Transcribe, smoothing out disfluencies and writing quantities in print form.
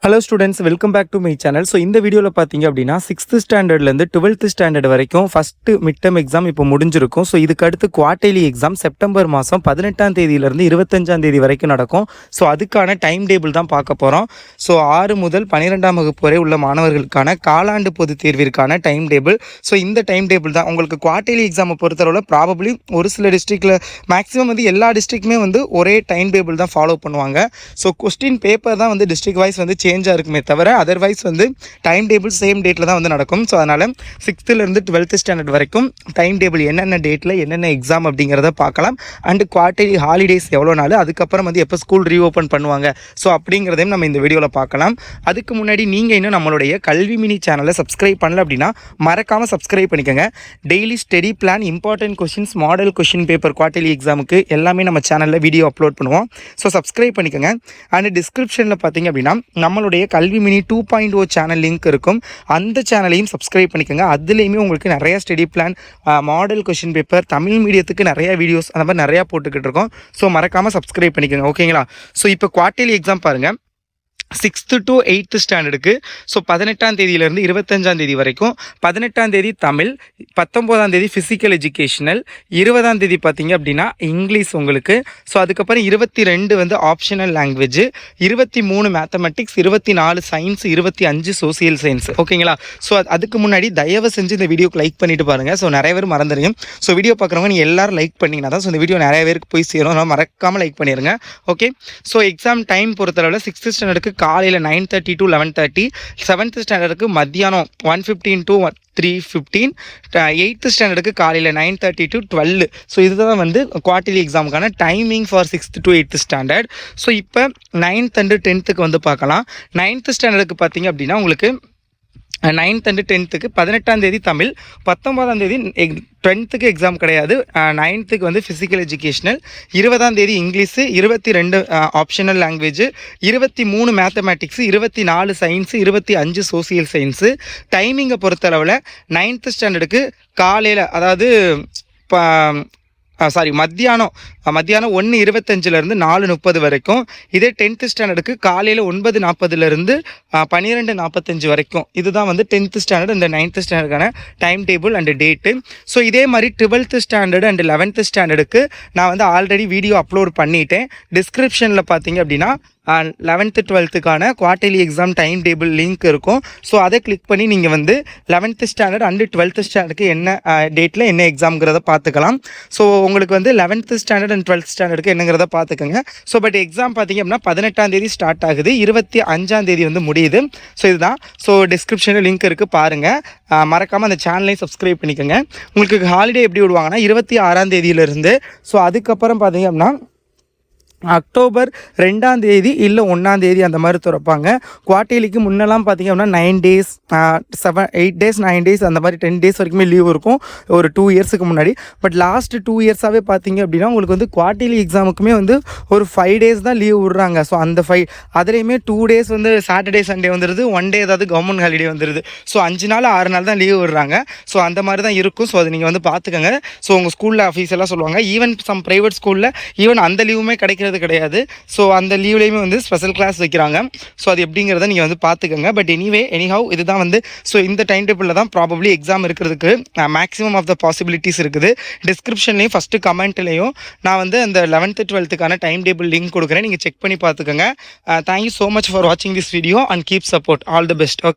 Hello students, welcome back to my channel. So இந்த வீடியோவில் பார்த்தீங்க அப்படின்னா 6th ஸ்டாண்டர்ட்லேருந்து 12th ஸ்டாண்டர்ட் வரைக்கும் ஃபஸ்ட்டு மிட் டேர்ம் எக்ஸாம் இப்போ முடிஞ்சிருக்கும். ஸோ இதுக்கு அடுத்து குவார்டர்லி எக்ஸாம் செப்டம்பர் மாதம் 18ஆம் தேதியிலேருந்து 25ஆம் தேதி வரைக்கும் நடக்கும். ஸோ அதுக்கான டைம் டேபிள் தான் பார்க்க போகிறோம். ஸோ 6 முதல் 12ஆம் வகுப்பு வரை உள்ள மாணவர்களுக்கான காலாண்டு பொதுத் தேர்விற்கான டைம் டேபிள். ஸோ இந்த டைம் டேபிள் தான் உங்களுக்கு குவார்டர்லி எக்ஸாமை பொறுத்தளவில் ப்ராபப்ளி ஒரு சில டிஸ்ட்ரிக்டில் மேக்ஸிமம் வந்து எல்லா டிஸ்ட்ரிக்ட்டுமே வந்து ஒரே டைம் டேபிள் தான் ஃபாலோ பண்ணுவாங்க. ஸோ கொஸ்டின் பேப்பர் தான் வந்து டிஸ்ட்ரிக்ட் வைஸ் வந்து சேஞ்சாக இருக்குமே தவிர அதர்வைஸ் வந்து டைம் டேபிள் சேம் டேட்டில் தான் வந்து நடக்கும். ஸோ அதனால் 6th-லேருந்து 12th ஸ்டாண்டர்ட் வரைக்கும் டைம் டேபிள் என்னென்ன டேட்டில் என்னென்ன எக்ஸாம் அப்படிங்கிறத பார்க்கலாம். அண்டு குவார்டர்லி ஹாலிடேஸ் எவ்வளோ நாள், அதுக்கப்புறம் வந்து எப்போ ஸ்கூல் ரீஓப்பன் பண்ணுவாங்க, ஸோ அப்படிங்கிறதையும் நம்ம இந்த வீடியோவில் பார்க்கலாம். அதுக்கு முன்னாடி நீங்கள் இன்னும் நம்மளுடைய கல்வி மினி சேனலை சப்ஸ்கிரைப் பண்ணல அப்படின்னா மறக்காமல் சப்ஸ்கிரைப் பண்ணிக்கோங்க. Daily study plan, important questions, model question paper quarterly எக்ஸாமுக்கு எல்லாமே நம்ம சேனலில் வீடியோ அப்லோட் பண்ணுவோம். ஸோ சப்ஸ்கிரைப் பண்ணிக்கோங்க. அண்ட் டிஸ்கிரிப்ஷனில் பார்த்தீங்க அப்படின்னா நம்மளுடைய கல்வி மினி 2.0 சேனல் லிங்க் இருக்கும். அந்த சேனலையும் சப்ஸ்கிரைப் பண்ணிக்கோங்க. அதுலேயுமே உங்களுக்கு நிறையா study plan, model question paper, Tamil மீடியத்துக்கு நிறையா வீடியோஸ் அந்த மாதிரி நிறையா போட்டுக்கிட்டு இருக்கோம். ஸோ மறக்காமல் சப்ஸ்கிரைப் பண்ணிக்கோங்க, ஓகேங்களா? ஸோ இப்போ குவார்டர்லி எக்ஸாம் பாருங்கள். 6th to 8th ஸ்டாண்டர்டுக்கு ஸோ 18ஆம் தேதியிலேருந்து 25ஆம் தேதி வரைக்கும். 18ஆம் தேதி தமிழ், 19ஆம் தேதி ஃபிசிக்கல் எஜுகேஷனல், 20ஆம் தேதி பார்த்தீங்க அப்படின்னா இங்கிலீஷ் உங்களுக்கு. ஸோ அதுக்கப்புறம் 22 வந்து optional language, 23 mathematics, 24 science, 25 social science, ஓகேங்களா? ஸோ அதுக்கு முன்னாடி தயவு செஞ்சு இந்த வீடியோக்கு லைக் பண்ணிட்டு பாருங்கள். ஸோ நிறைய பேர் மறந்துடுங்க. ஸோ வீடியோ பார்க்குறவங்க நீங்கள் எல்லாரும் லைக் பண்ணிங்கன்னா தான் ஸோ இந்த வீடியோ நிறைய பேருக்கு போய் சேரும். அதனால் மறக்காமல் லைக் பண்ணிடுங்க, ஓகே? ஸோ எக்ஸாம் டைம் பொறுத்தளவில் 6th ஸ்டாண்டர்டுக்கு காலையில் 9:30 to 11:30, 7th ஸ்டாண்டர்டுக்கு மத்தியானம் 1:15 to 3:15, 8th ஸ்டாண்டர்டுக்கு காலையில் 9:30 to 12. ஸோ இதுதான் வந்து குவார்டர்லி எக்ஸாமுக்கான timing for 6th to 8th standard. So இப்போ 9th and 10th வந்து பார்க்கலாம். 9th ஸ்டாண்டர்டுக்கு பார்த்தீங்க அப்படின்னா உங்களுக்கு 9th and 10th 18ஆம் தேதி தமிழ், 19ஆம் தேதி 10th எக்ஸாம் கிடையாது. 9th வந்து ஃபிசிக்கல் எஜுகேஷனல், 20ஆம் தேதி English, 22 optional language, 23 mathematics, 24 science, 25 social science. டைமிங்கை பொறுத்தளவில் 9th ஸ்டாண்டர்டுக்கு காலையில், அதாவது மத்தியானம் 1:25 4:30 வரைக்கும். இதே 10th ஸ்டாண்டர்டுக்கு காலையில் 9:40 12:45 வரைக்கும். இதுதான் வந்து 10th ஸ்டாண்டர்ட் இந்த 9th ஸ்டாண்டர்டுக்கான time table and date. So இதே மாதிரி 12th ஸ்டாண்டர்டு அண்ட் 11th ஸ்டாண்டர்டுக்கு நான் வந்து ஆல்ரெடி வீடியோ அப்லோட் பண்ணிட்டேன். டிஸ்கிரிப்ஷனில் பார்த்தீங்க அப்படின்னா 11th 12th quarterly exam time table link இருக்கும். ஸோ அதை கிளிக் பண்ணி நீங்கள் வந்து 11th ஸ்டாண்டர்ட் அண்டு 12th ஸ்டாண்டர்டுக்கு என்ன டேட்டில் என்ன எக்ஸாம்ங்கிறத பார்த்துக்கலாம். ஸோ உங்களுக்கு வந்து 11th ஸ்டாண்டர்ட் அண்ட் 12th ஸ்டாண்டர்டுக்கு என்னங்கிறத பார்த்துக்கோங்க. ஸோ பட் எக்ஸாம் பார்த்தீங்க அப்படின்னா 18ஆம் தேதி ஸ்டார்ட் ஆகுது, 25ஆம் தேதி வந்து முடியுது. ஸோ இதுதான். ஸோ டிஸ்கிரிப்ஷனில் லிங்க் இருக்குது, பாருங்கள். மறக்காமல் அந்த சேனலையும் சப்ஸ்கிரைப் பண்ணிக்கோங்க. உங்களுக்கு ஹாலிடே எப்படி விடுவாங்கன்னா 26ஆம் தேதியிலேருந்து. ஸோ அதுக்கப்புறம் பார்த்தீங்க அப்படின்னா அக்டோபர் 2ஆம் தேதி இல்லை 1ஆம் தேதி அந்த மாதிரி திறப்பாங்க. குவார்டர்லிக்கு முன்னெல்லாம் பார்த்திங்க அப்படின்னா 9 days 8 days 9 days அந்த மாதிரி 10 days வரைக்குமே லீவ் இருக்கும் ஒரு 2 இயர்ஸுக்கு முன்னாடி. பட் லாஸ்ட்டு 2 இயர்ஸாகவே பார்த்திங்க அப்படின்னா உங்களுக்கு வந்து குவார்டர்லி எக்ஸாமுக்குமே வந்து ஒரு 5 days தான் லீவ் விட்றாங்க. ஸோ அந்த 5 அதுலேயுமே 2 days வந்து சாட்டர்டே சண்டே வந்துடுது, 1 day ஏதாவது கவர்மெண்ட் ஹாலிடே வந்துடுது. ஸோ 5 நாள் 6 நாள் தான் லீவ் விடுறாங்க. ஸோ அந்த மாதிரி தான் இருக்கும். ஸோ அதை நீங்கள் வந்து பார்த்துக்கோங்க. ஸோ உங்கள் ஸ்கூலில் ஆஃபீஸெல்லாம் சொல்லுவாங்க. ஈவன் சம் ப்ரைவேட் ஸ்கூலில் ஈவன் அந்த லீவுமே கிடைக்கிறது கிடையாது. ஸோ அந்த லீவ்லேயுமே வந்து ஸ்பெஷல் கிளாஸ் வைக்கிறாங்க. ஸோ அது எப்படிங்கிறத நீங்கள் வந்து பார்த்துக்கோங்க. பட் எனிஹவ் இதுதான் வந்து ஸோ இந்த டைம் டேபிளில் தான் ப்ராபப்ளி எக்ஸாம் இருக்கிறதுக்கு மேக்ஸிமம் ஆஃப் த பாசிபிலிட்டிஸ் இருக்குது. டிஸ்கிரிப்ஷன்லேயும் ஃபஸ்ட்டு கமெண்ட்லேயும் நான் வந்து அந்த 11th 12th time table link கொடுக்குறேன், நீங்கள் செக் பண்ணி பார்த்துக்கோங்க. தேங்க்யூ ஸோ மச் ஃபார் வாட்சிங் this video and keep support. All the best. Okay.